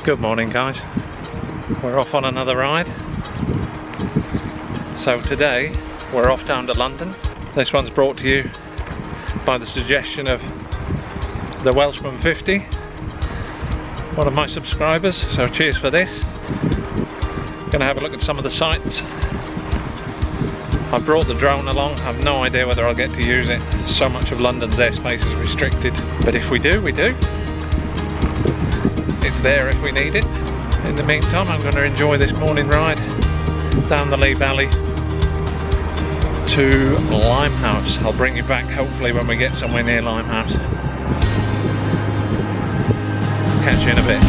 Good morning, guys. We're off on another ride. So today we're off down to London. This one's brought to you by the suggestion of the Welshman 50, one of my subscribers, so cheers for this. Gonna have a look at some of the sights. I brought the drone along. I have no idea whether I'll get to use it. So much of London's airspace is restricted, but if we do, we do. It's there if we need it. In the meantime, I'm going to enjoy this morning ride down the Lee Valley to Limehouse. I'll bring you back hopefully when we get somewhere near Limehouse. Catch you in a bit.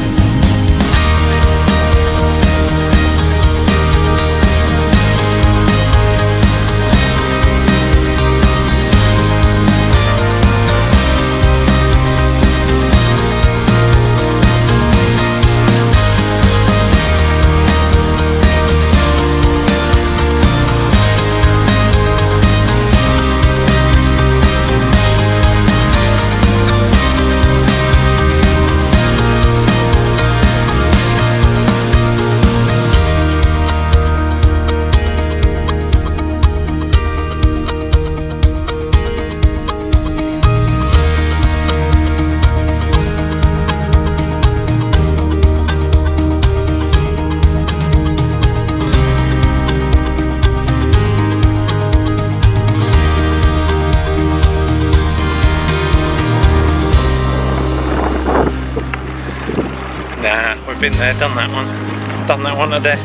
Nah, we've been there, done that one a day.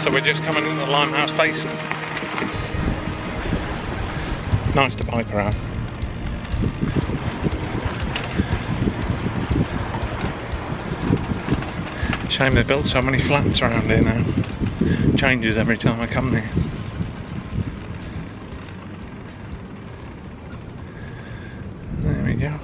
So we're just coming into the Limehouse Basin. Nice to bike around. Shame they built so many flats around here now. Changes every time I come here. There we go.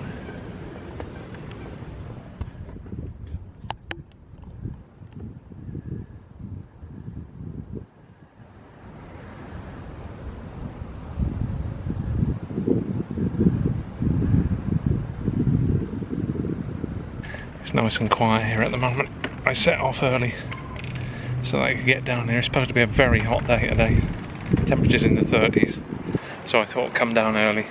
It's nice and quiet here at the moment. I set off early so that I could get down here. It's supposed to be a very hot day today. Temperatures in the 30s. So I thought come down early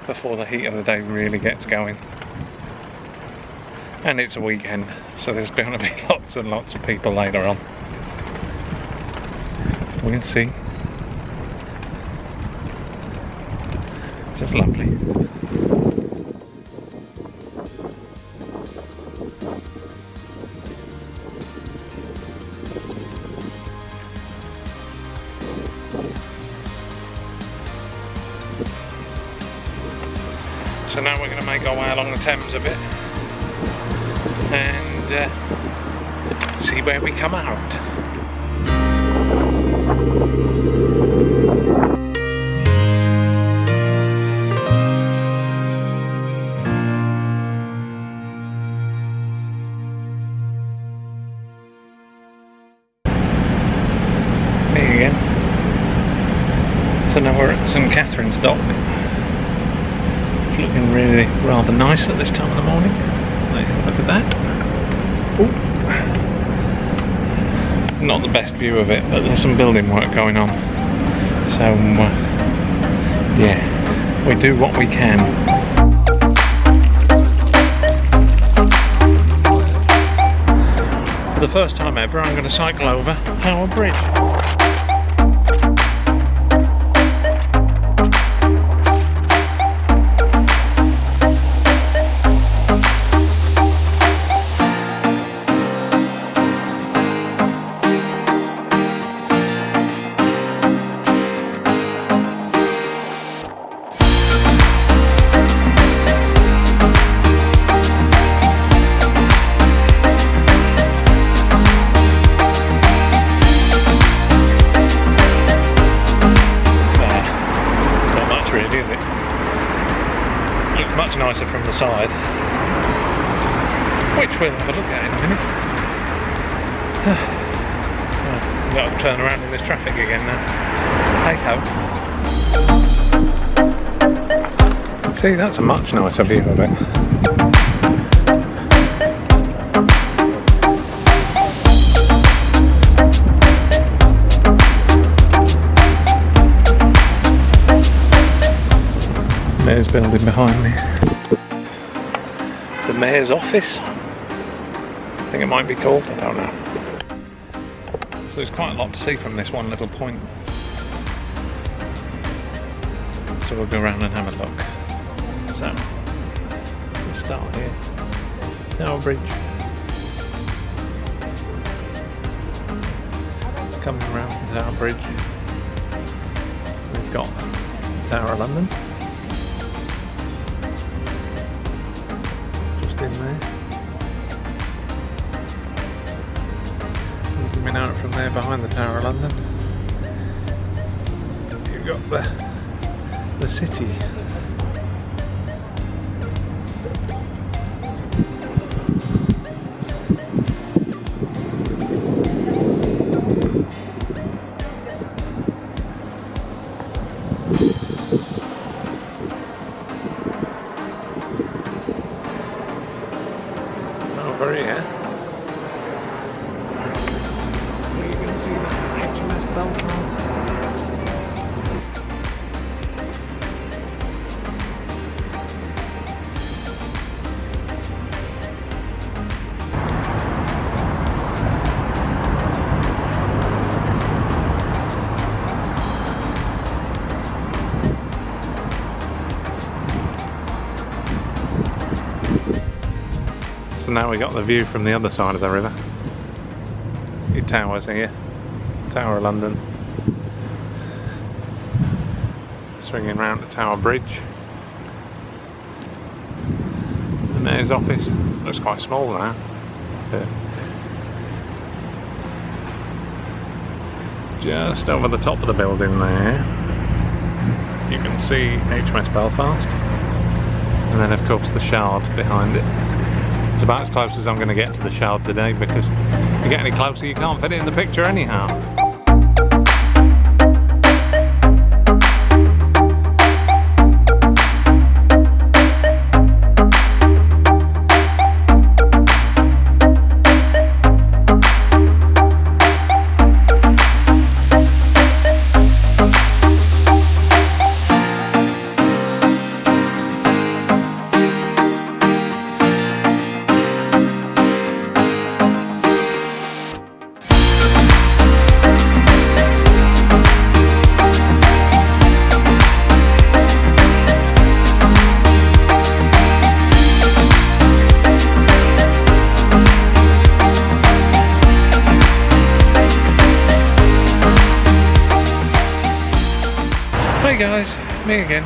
before the heat of the day really gets going. And it's a weekend, so there's going to be lots and lots of people later on. We'll see. It's just lovely. So now we're going to make our way along the Thames a bit and see where we come out. Me again. So now we're at St Catherine's Dock. Looking really rather nice at this time of the morning. Look at that. Ooh. Not the best view of it, but there's some building work going on. So yeah, we do what we can. For the first time ever, I'm going to cycle over Tower Bridge. side, which we'll have a look at in a minute. I've got to turn around in this traffic again now. Hey ho. See, that's a much nicer view of it. There's building behind me. The Mayor's office, I think it might be called, I don't know. So there's quite a lot to see from this one little point. So we'll go around and have a look. So, let's start here. Tower Bridge. Coming around the Tower Bridge, we've got Tower of London. In there. Coming out from there behind the Tower of London, you've got the city. Over here, you can see that HMS Belfast. So now we got the view from the other side of the river. Your towers here, Tower of London. Swinging round to Tower Bridge. The Mayor's office looks quite small now. But just over the top of the building there, you can see HMS Belfast, and then of course the Shard behind it. It's about as close as I'm going to get to the Shard today, because if you get any closer you can't fit it in the picture anyhow. Hey guys, me again.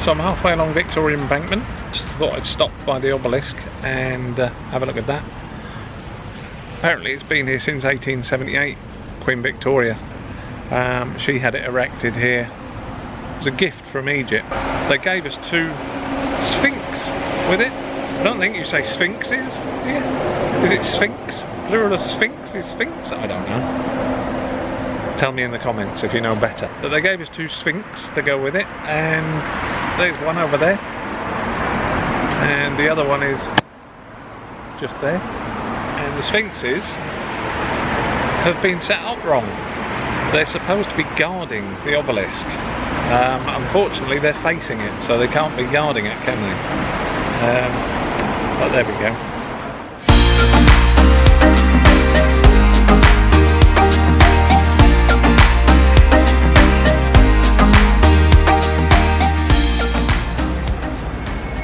So I'm halfway along Victoria Embankment. Just thought I'd stop by the obelisk and have a look at that. Apparently it's been here since 1878, Queen Victoria. She had it erected here. It was a gift from Egypt. They gave us 2 sphinx with it. I don't think you say sphinxes. Yeah. Is it sphinx? Plural of sphinx is sphinx? I don't know. Tell me in the comments if you know better. But they gave us 2 sphinx to go with it, and there's one over there, and the other one is just there. And the sphinxes have been set up wrong. They're supposed to be guarding the obelisk. Unfortunately they're facing it, so they can't be guarding it, can they? But there we go.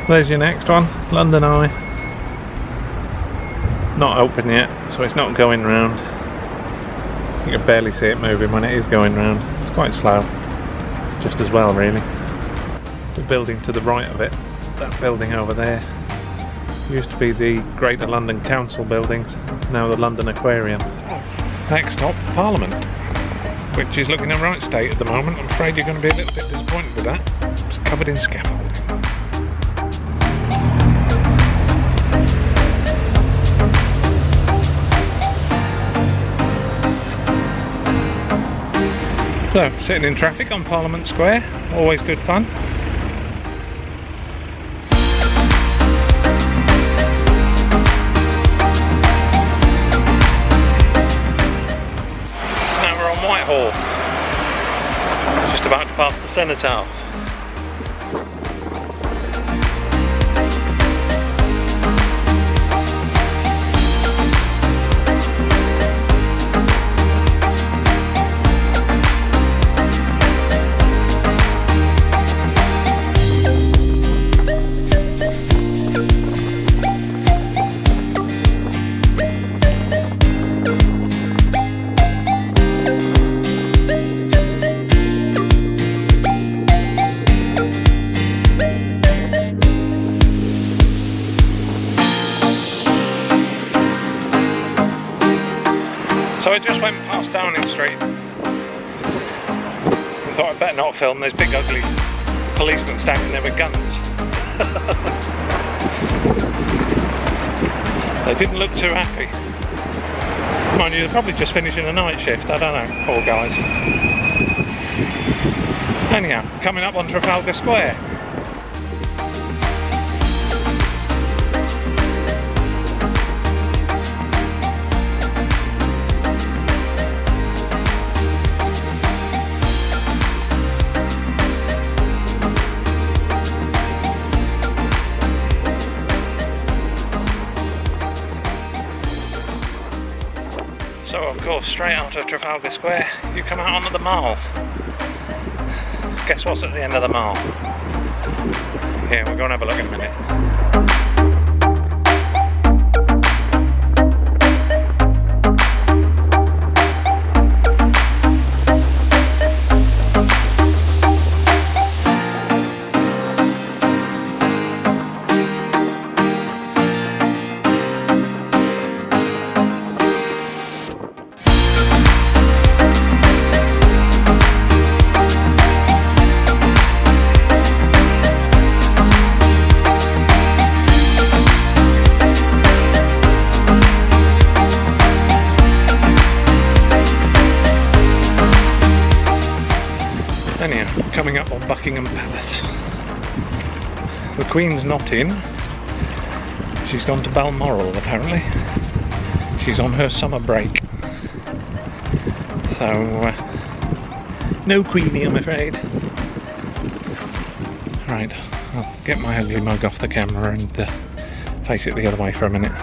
There's your next one, London Eye. Not open yet, so it's not going round. You can barely see it moving when it is going round. It's quite slow, just as well really. The building to the right of it, that building over there, used to be the Greater London Council buildings, now the London Aquarium. Next stop, Parliament, which is looking in right state at the moment. I'm afraid you're going to be a little bit disappointed with that. It's covered in scaffolding. So, sitting in traffic on Parliament Square, always good fun. Now we're on Whitehall, just about to pass the Cenotaph. So I just went past Downing Street and thought I'd better not film. There's big ugly policemen standing there with guns. They didn't look too happy. Mind you, they're probably just finishing a night shift, I don't know, poor guys. Anyhow, coming up on Trafalgar Square. So of course, straight out of Trafalgar Square, you come out onto the Mall. Guess what's at the end of the Mall? Yeah, we'll go and have a look in a minute. Anyhow, coming up on Buckingham Palace. The Queen's not in. She's gone to Balmoral apparently. She's on her summer break. So, no Queenie I'm afraid. Right, I'll get my ugly mug off the camera and face it the other way for a minute.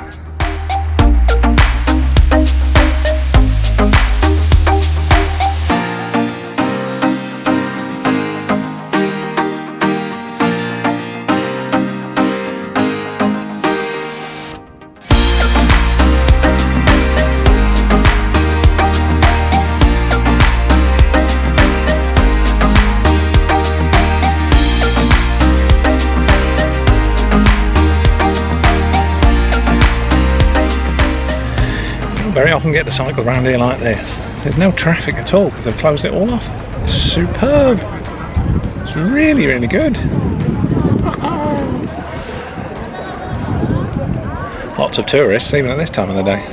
Very often get to cycle around here like this. There's no traffic at all because they've closed it all off. It's superb. It's really, really good. Lots of tourists even at this time of the day.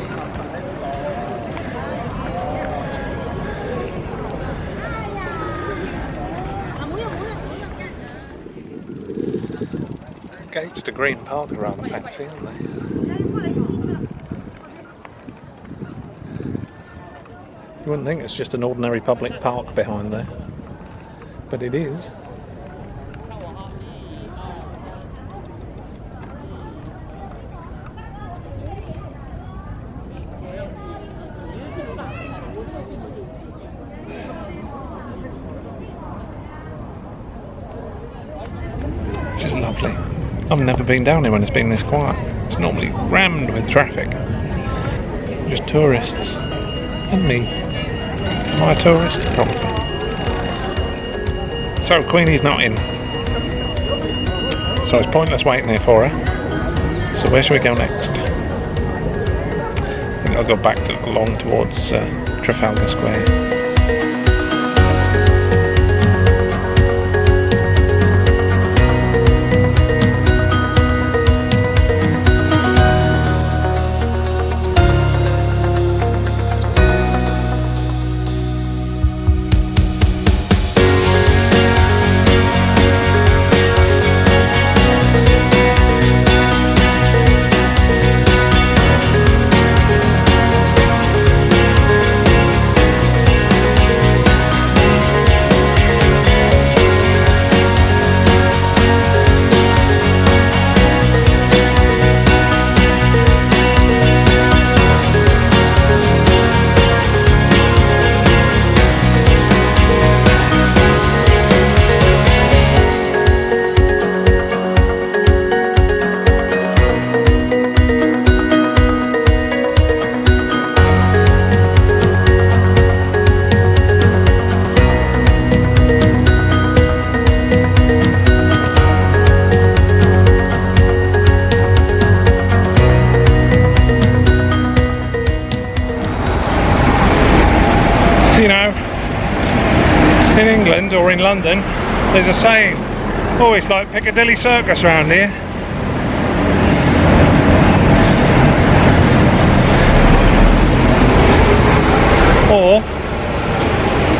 Gates to Green Park are rather fancy, aren't they? You wouldn't think it's just an ordinary public park behind there, but it is. Which is lovely. I've never been down here when it's been this quiet. It's normally rammed with traffic. Just tourists. And me. Am I a tourist? Probably. So Queenie's not in. So it's pointless waiting here for her. So where should we go next? I think I'll go back along towards Trafalgar Square. England or in London, there's a saying, oh, it's like Piccadilly Circus around here. Or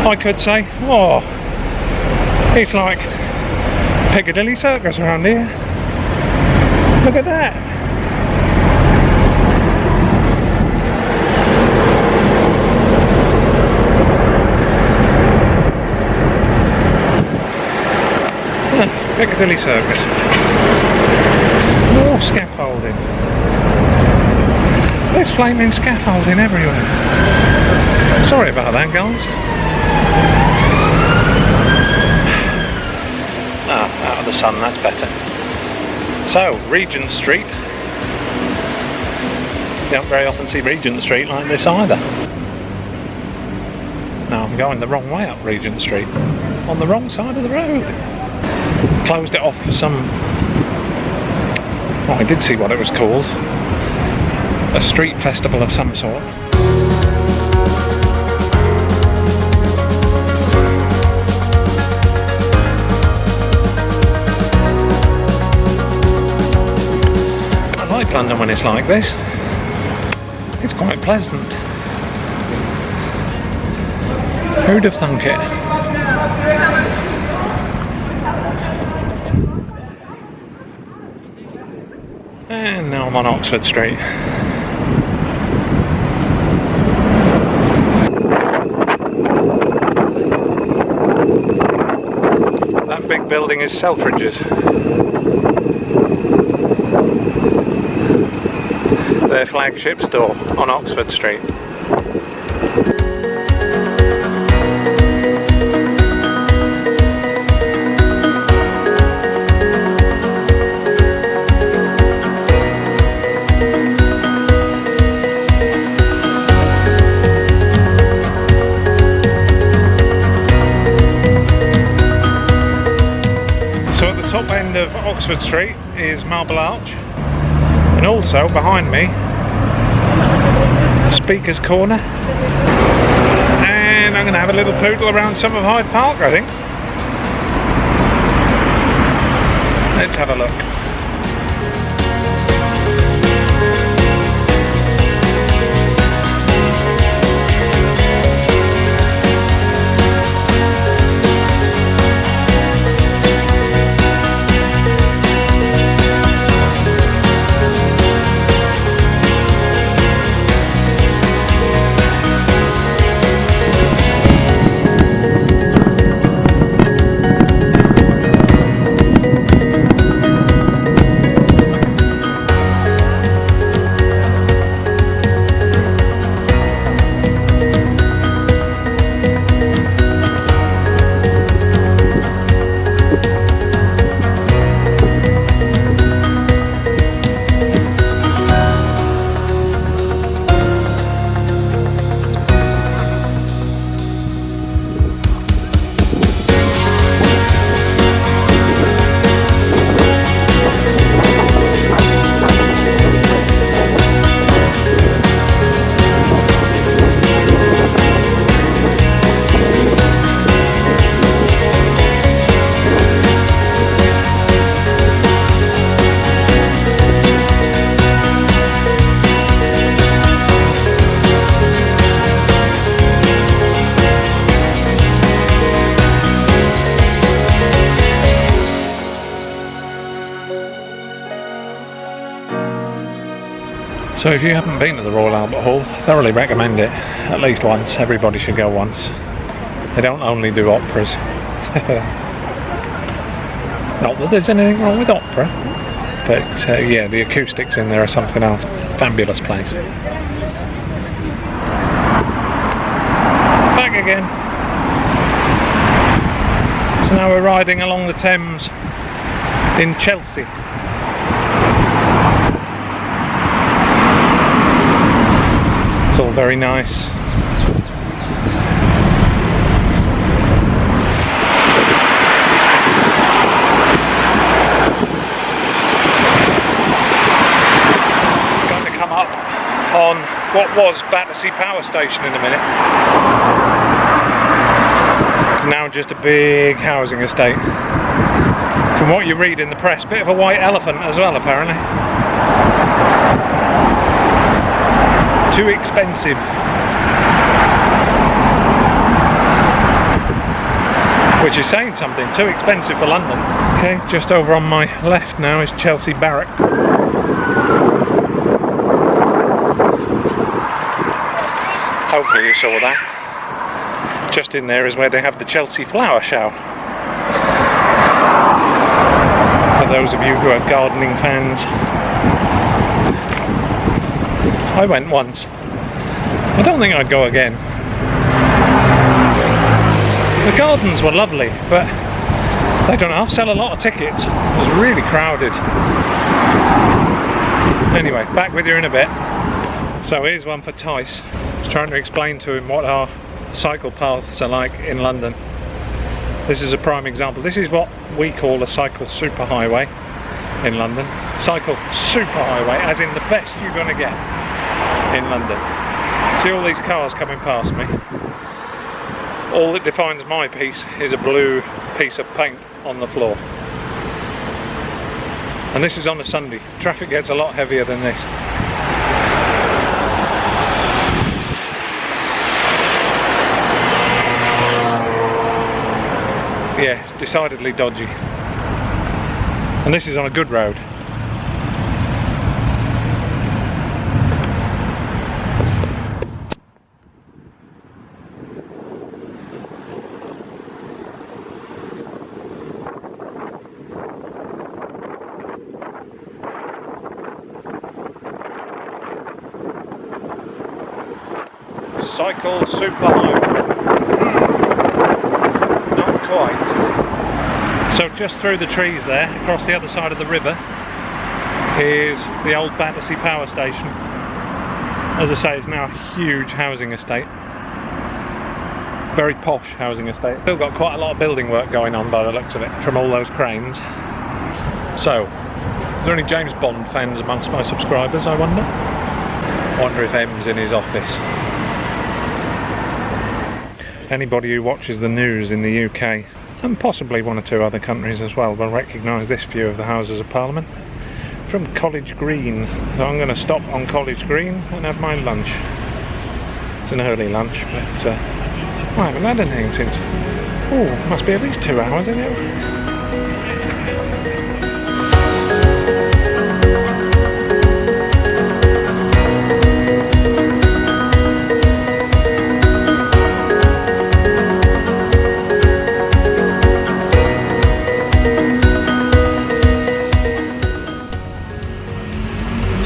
I could say, oh, it's like Piccadilly Circus around here. Look at that. Piccadilly Circus. More scaffolding. There's flaming scaffolding everywhere. Sorry about that, guys. Out of the sun, that's better. So, Regent Street. You don't very often see Regent Street like this either. No, I'm going the wrong way up Regent Street. On the wrong side of the road. Closed it off for some... Oh, I did see what it was called. A street festival of some sort. I like London when it's like this. It's quite pleasant. Who'd have thunk it? And now I'm on Oxford Street. That big building is Selfridges. Their flagship store on Oxford Street. Of Oxford Street is Marble Arch, and also behind me Speaker's Corner, and I'm going to have a little poodle around some of Hyde Park, I think. Let's have a look. So if you haven't been to the Royal Albert Hall, I thoroughly recommend it. At least once. Everybody should go once. They don't only do operas. Not that there's anything wrong with opera, but yeah, the acoustics in there are something else. Fabulous place. Back again. So now we're riding along the Thames in Chelsea. It's all very nice. Going to come up on what was Battersea Power Station in a minute. It's now just a big housing estate. From what you read in the press, bit of a white elephant as well apparently. Too expensive. Which is saying something, too expensive for London. Okay, just over on my left now is Chelsea Barrack. Hopefully you saw that. Just in there is where they have the Chelsea flower show. For those of you who are gardening fans. I went once. I don't think I'd go again. The gardens were lovely, but they don't sell a lot of tickets. It was really crowded. Anyway, back with you in a bit. So here's one for Tice. I was trying to explain to him what our cycle paths are like in London. This is a prime example. This is what we call a cycle superhighway in London. Cycle superhighway, as in the best you're going to get in London. See all these cars coming past me? All that defines my piece is a blue piece of paint on the floor. And this is on a Sunday. Traffic gets a lot heavier than this. Yeah, it's decidedly dodgy. And this is on a good road. Cycle superhighway. Not quite. So just through the trees there, across the other side of the river, is the old Battersea power station. As I say, it's now a huge housing estate. Very posh housing estate. Still got quite a lot of building work going on by the looks of it, from all those cranes. So, is there any James Bond fans amongst my subscribers, I wonder? I wonder if M's in his office. Anybody who watches the news in the UK, and possibly one or two other countries as well, will recognise this view of the Houses of Parliament from College Green. So I'm going to stop on College Green and have my lunch. It's an early lunch, but I haven't had anything since. Oh, must be at least 2 hours, isn't it?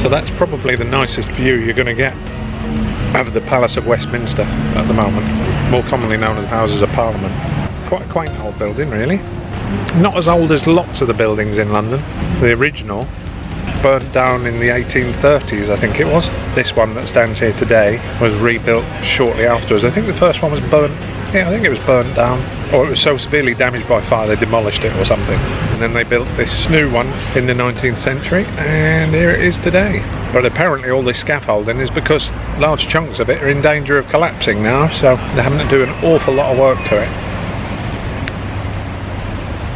So that's probably the nicest view you're going to get of the Palace of Westminster at the moment, more commonly known as Houses of Parliament. Quite a quaint old building really. Not as old as lots of the buildings in London. The original burnt down in the 1830s, I think it was. This one that stands here today was rebuilt shortly afterwards. I think the first one was burnt, yeah, I think it was burnt down, or it was so severely damaged by fire they demolished it or something. And then they built this new one in the 19th century, and here it is today. But apparently all this scaffolding is because large chunks of it are in danger of collapsing now, so they're having to do an awful lot of work to it.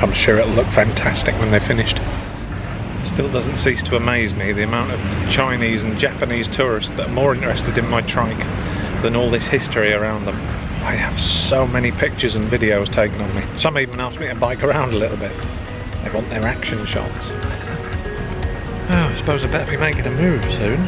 I'm sure it'll look fantastic when they're finished. Still doesn't cease to amaze me the amount of Chinese and Japanese tourists that are more interested in my trike than all this history around them. I have so many pictures and videos taken of me. Some even ask me to bike around a little bit. They want their action shots. Oh, I suppose I better be making a move soon.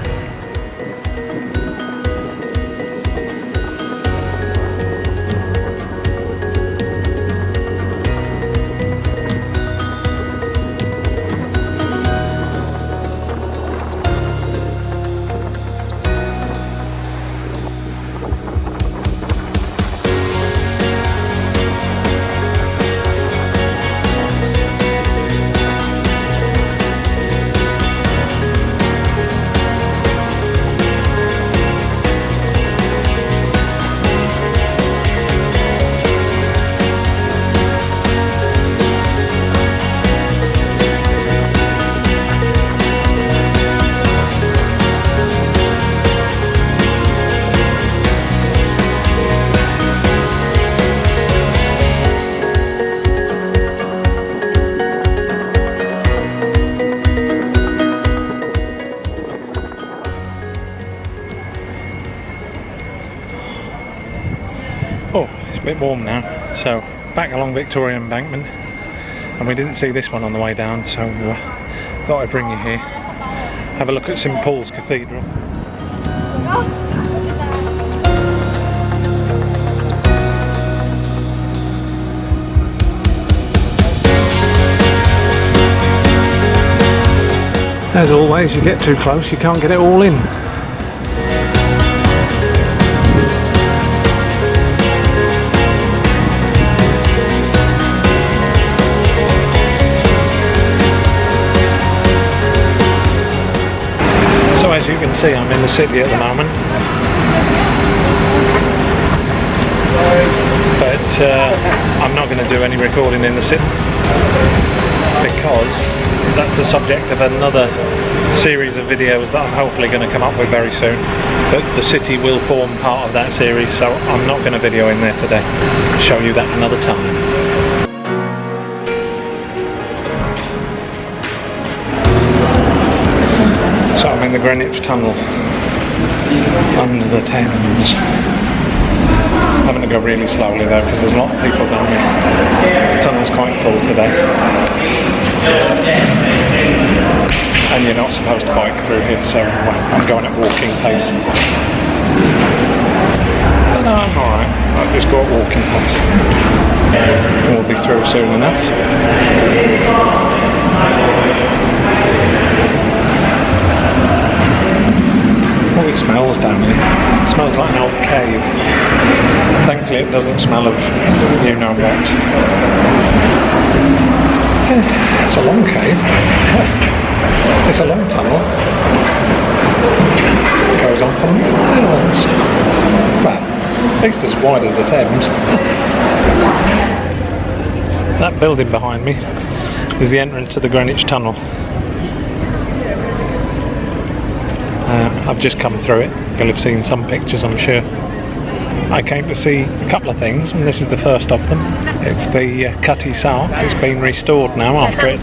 a bit warm now, so back along Victoria Embankment, and we didn't see this one on the way down, so thought I'd bring you here. Have a look at St Paul's Cathedral. As always, you get too close, you can't get it all in. So as you can see, I'm in the city at the moment. But I'm not going to do any recording in the city, because that's the subject of another series of videos that I'm hopefully going to come up with very soon. But the city will form part of that series, so I'm not going to video in there today. I'll show you that another time. So I'm in the Greenwich Tunnel under the Thames. I'm having to go really slowly though, because there's a lot of people down here. The tunnel's quite full today. And you're not supposed to bike through here, so I'm going at walking pace. But no, I'm alright. I'll just go at walking pace. We'll be through soon enough. Oh, it smells down here. It smells like an old cave. Thankfully it doesn't smell of you know what. It's a long cave. It's a long tunnel. It goes on for miles. Well, at least as wide as the Thames. That building behind me is the entrance to the Greenwich Tunnel. I've just come through it. You'll have seen some pictures, I'm sure. I came to see a couple of things, and this is the first of them. It's the Cutty Sark. It's been restored now after it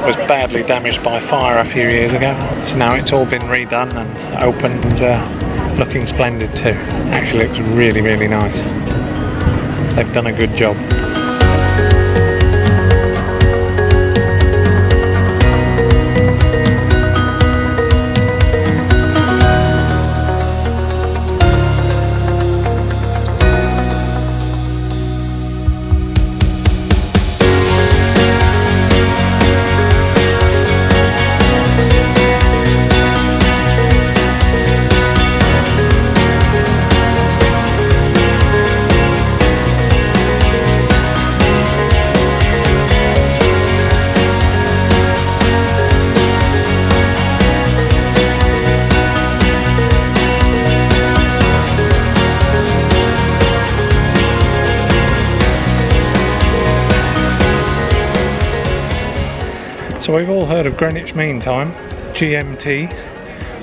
was badly damaged by fire a few years ago. So now it's all been redone and opened and looking splendid too. Actually looks really, really nice. They've done a good job. So we've all heard of Greenwich Mean Time, GMT.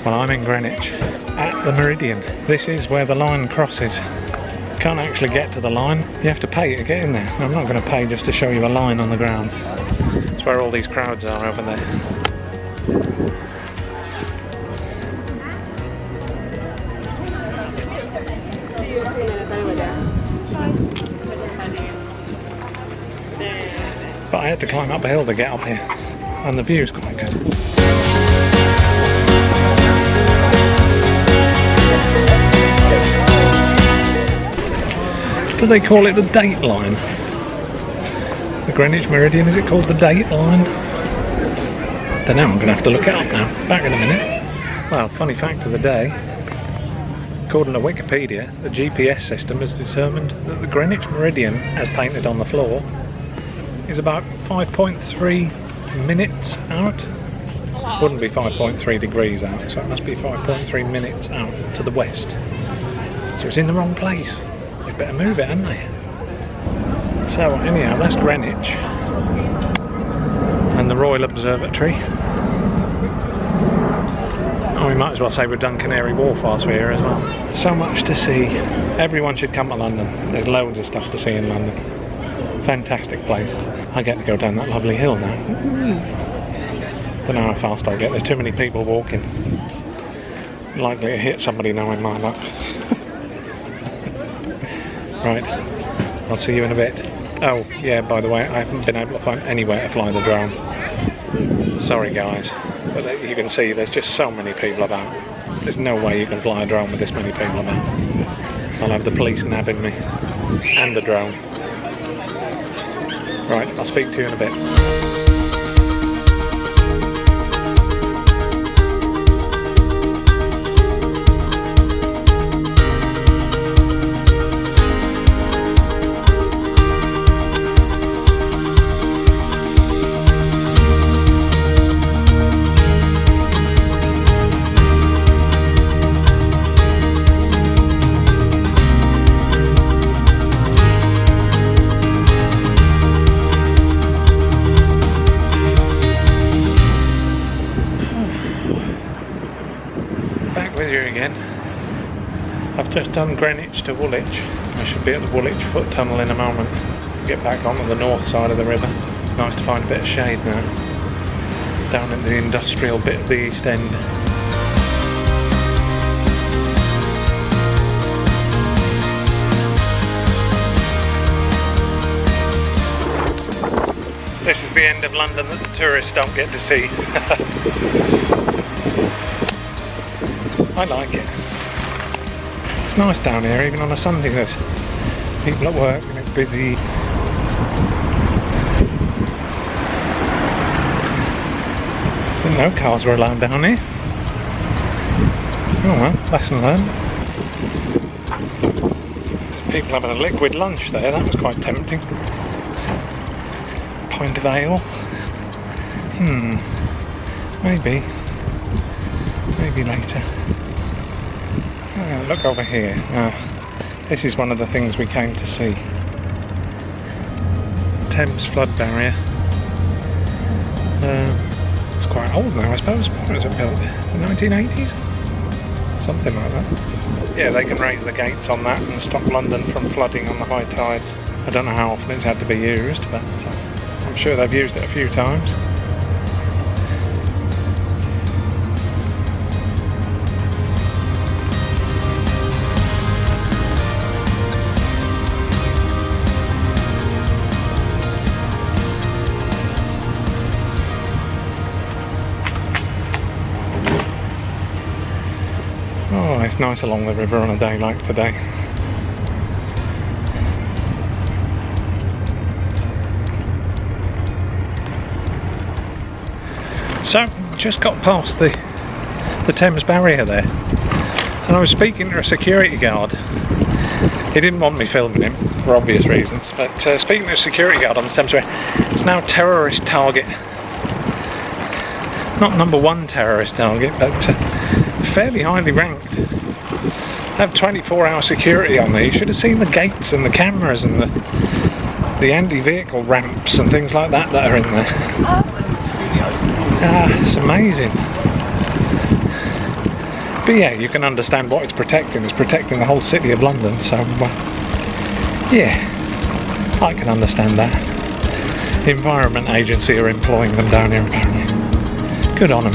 Well, I'm in Greenwich at the Meridian. This is where the line crosses. You can't actually get to the line, you have to pay to get in there. I'm not going to pay just to show you a line on the ground. It's where all these crowds are over there. But I had to climb up a hill to get up here, and the view's quite good. Do they call it the date line? The Greenwich Meridian, is it called the date line? Don't know, I'm going to have to look it up now. Back in a minute. Well, funny fact of the day. According to Wikipedia, the GPS system has determined that the Greenwich Meridian, as painted on the floor, is about 5.3 minutes out. Wouldn't be 5.3 degrees out, so it must be 5.3 minutes out to the west. So it's in the wrong place. They better move it, hadn't they? So anyhow, that's Greenwich and the Royal Observatory. Oh, we might as well say we've done Canary Wharf whilst we're here as well. So much to see. Everyone should come to London. There's loads of stuff to see in London. Fantastic place. I get to go down that lovely hill now. Don't know how fast I get. There's too many people walking. Likely to hit somebody knowing my luck. Right, I'll see you in a bit. Oh, yeah, by the way, I haven't been able to find anywhere to fly the drone. Sorry guys, but you can see there's just so many people about. There's no way you can fly a drone with this many people about. I'll have the police nabbing me. And the drone. Right, I'll speak to you in a bit. With you again. I've just done Greenwich to Woolwich. I should be at the Woolwich foot tunnel in a moment. Get back onto the north side of the river. It's nice to find a bit of shade now. Down in the industrial bit of the East End. This is the end of London that the tourists don't get to see. I like it. It's nice down here, even on a Sunday. There's people at work and it's busy. Didn't know cars were allowed down here. Oh well, lesson learned. There's people having a liquid lunch there, that was quite tempting. Pint of ale. Maybe later. Look over here. This is one of the things we came to see. Thames flood barrier. It's quite old now, I suppose. When was it built? The 1980s? Something like that. Yeah, they can raise the gates on that and stop London from flooding on the high tides. I don't know how often it's had to be used, but I'm sure they've used it a few times. Oh, it's nice along the river on a day like today. So, just got past the Thames barrier there, and I was speaking to a security guard. He didn't want me filming him for obvious reasons, but speaking to a security guard on the Thames barrier, it's now terrorist target. Not number one terrorist target, but fairly highly ranked. They have 24-hour security on there. You should have seen the gates and the cameras and the anti-vehicle ramps and things like that are in there. It's amazing. But yeah, you can understand what it's protecting. It's protecting the whole city of London, so yeah, I can understand that. The Environment Agency are employing them down here apparently. Good on them.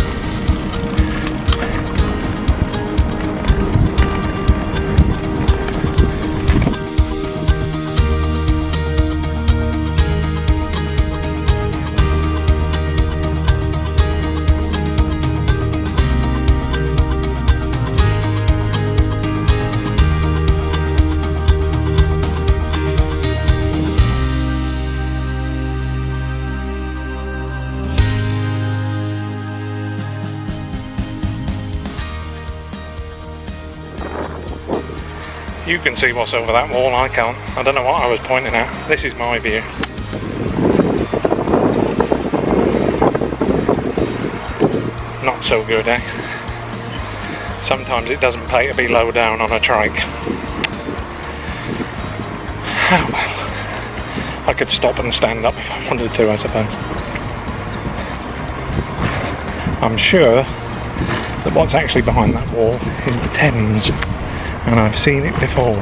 You can see what's over that wall, I can't. I don't know what I was pointing at. This is my view. Not so good, eh? Sometimes it doesn't pay to be low down on a trike. Oh well. I could stop and stand up if I wanted to, I suppose. I'm sure that what's actually behind that wall is the Thames. And I've seen it before.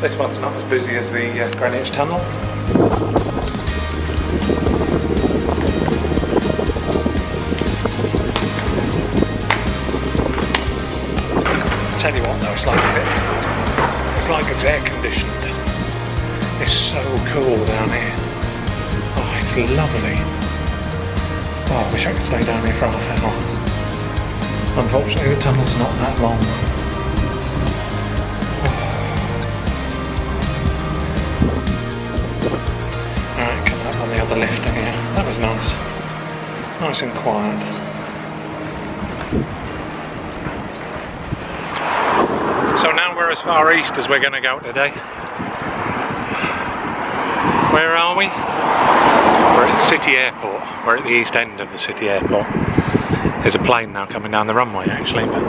This one's not as busy as the Greenwich Tunnel. Tell you what though, it's like it's air conditioned. It's so cool down here. Oh, it's lovely. Oh, I wish I could stay down here for half an hour. Unfortunately, the tunnel's not that long. Alright, coming up on the other lift here. That was nice. Nice and quiet. So now we're as far east as we're going to go today. Where are we? We're at the City Airport. We're at the east end of the City Airport. There's a plane now coming down the runway actually, but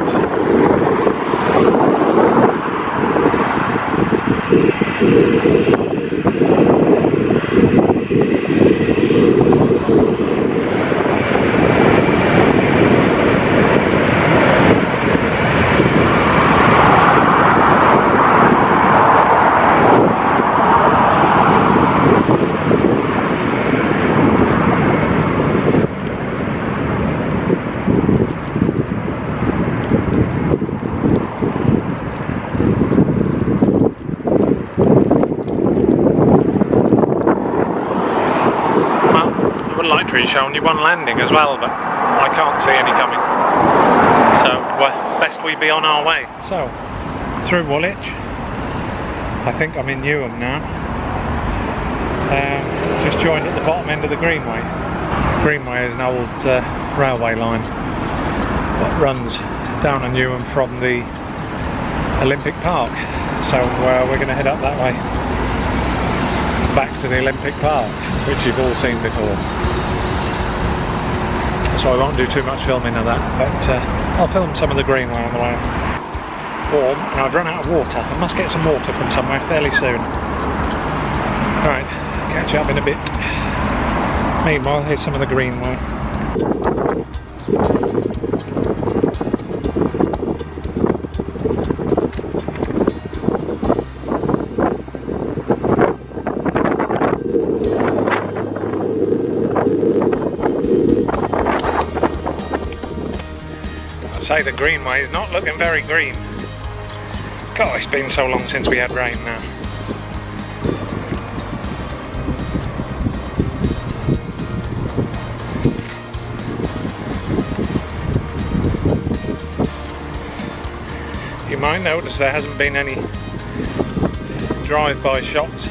showing you one landing as well, but I can't see any coming, so best we be on our way. So through Woolwich, I think I'm in Newham now. Just joined at the bottom end of the Greenway. Greenway is an old railway line that runs down on Newham from the Olympic Park, so we're going to head up that way back to the Olympic Park, which you've all seen before. So I won't do too much filming of that, but I'll film some of the Greenway on the way. Warm, and I've run out of water. I must get some water from somewhere fairly soon. Alright, catch you up in a bit. Meanwhile, here's some of the Greenway. Say the Greenway is not looking very green. God, it's been so long since we had rain now. You might notice there hasn't been any drive-by shots.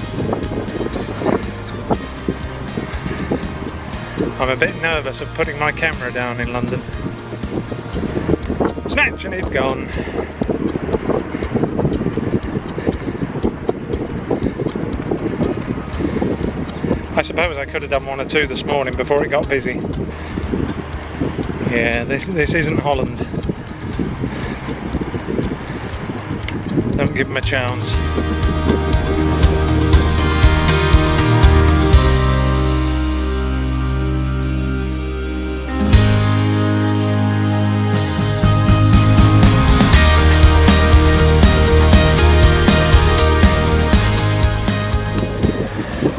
I'm a bit nervous of putting my camera down in London. Snatch and it's gone. I suppose I could have done one or two this morning before it got busy. Yeah, this isn't Holland. Don't give them a chance.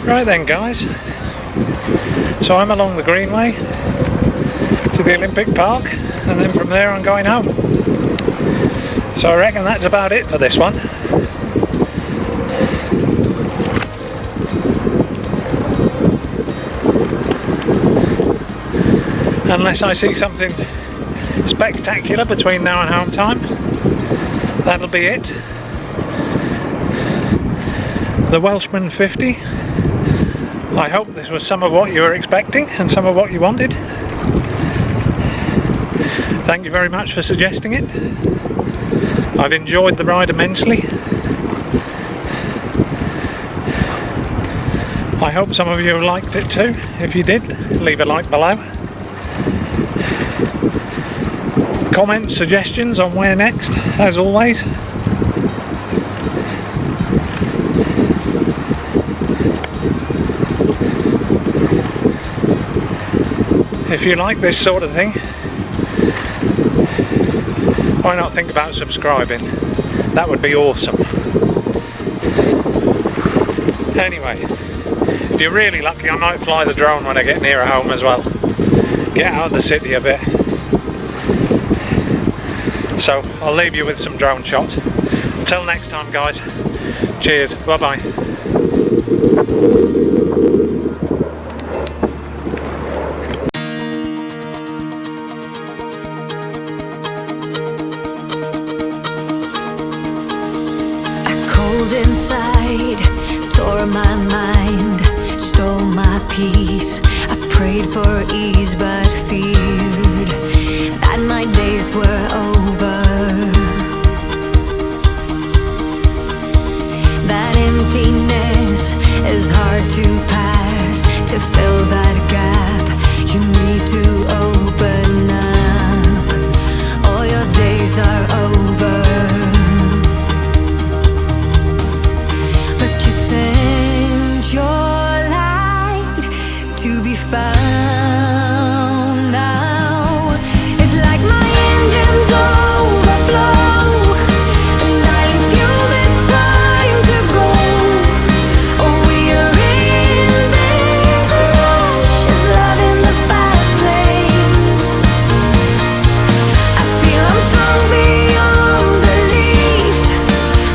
Right then guys, so I'm along the Greenway to the Olympic Park, and then from there I'm going home. So I reckon that's about it for this one. Unless I see something spectacular between now and home time, that'll be it. The Welshman 50. I hope this was some of what you were expecting and some of what you wanted. Thank you very much for suggesting it. I've enjoyed the ride immensely. I hope some of you liked it too. If you did, leave a like below. Comments, suggestions on where next, as always. If you like this sort of thing, why not think about subscribing? That would be awesome. Anyway, if you're really lucky, I might fly the drone when I get nearer home as well. Get out of the city a bit. So I'll leave you with some drone shots. Until next time, guys. Cheers. Bye bye. Inside, tore my mind, stole my peace. I prayed for ease but feared that my days were over. That emptiness is hard to pass. To fill that gap, you need to open up. All your days are over. Your light to be found now. It's like my engines overflow, and I'm fueled, it's time to go. Oh, we are in this rush, it's love in the fast lane. I feel I'm strong beyond belief,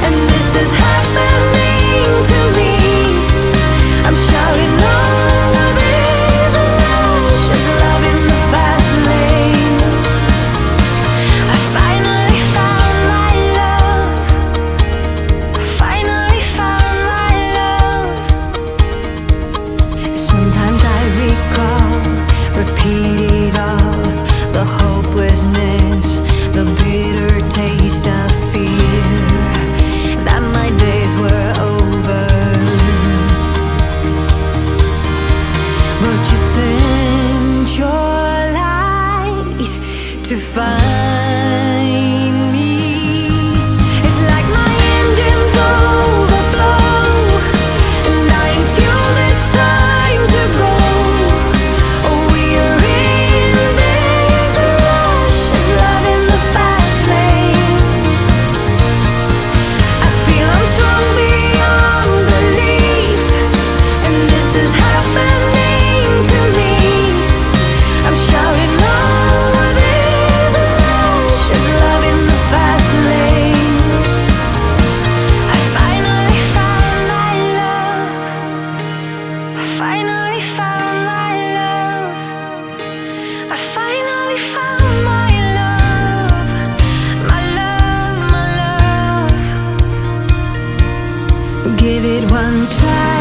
and this is happening to me. I'm shouting over these emotions, love in the fast lane. I finally found my love. I finally found my love. Sometimes I recall, repeat it all. The hopelessness, the bitter taste of fear, that my days were over. But you sent your light to find me. It's like my engines overflow, and I'm fueled, it's time to go. Oh, we are in this rush, it's love in the fast lane. I feel I'm strong beyond belief, and this is happening to me. I'm shouting over these emotions, love in the fast lane. I finally found my love. I finally found my love. I finally found my love. My love, my love. Give it one try.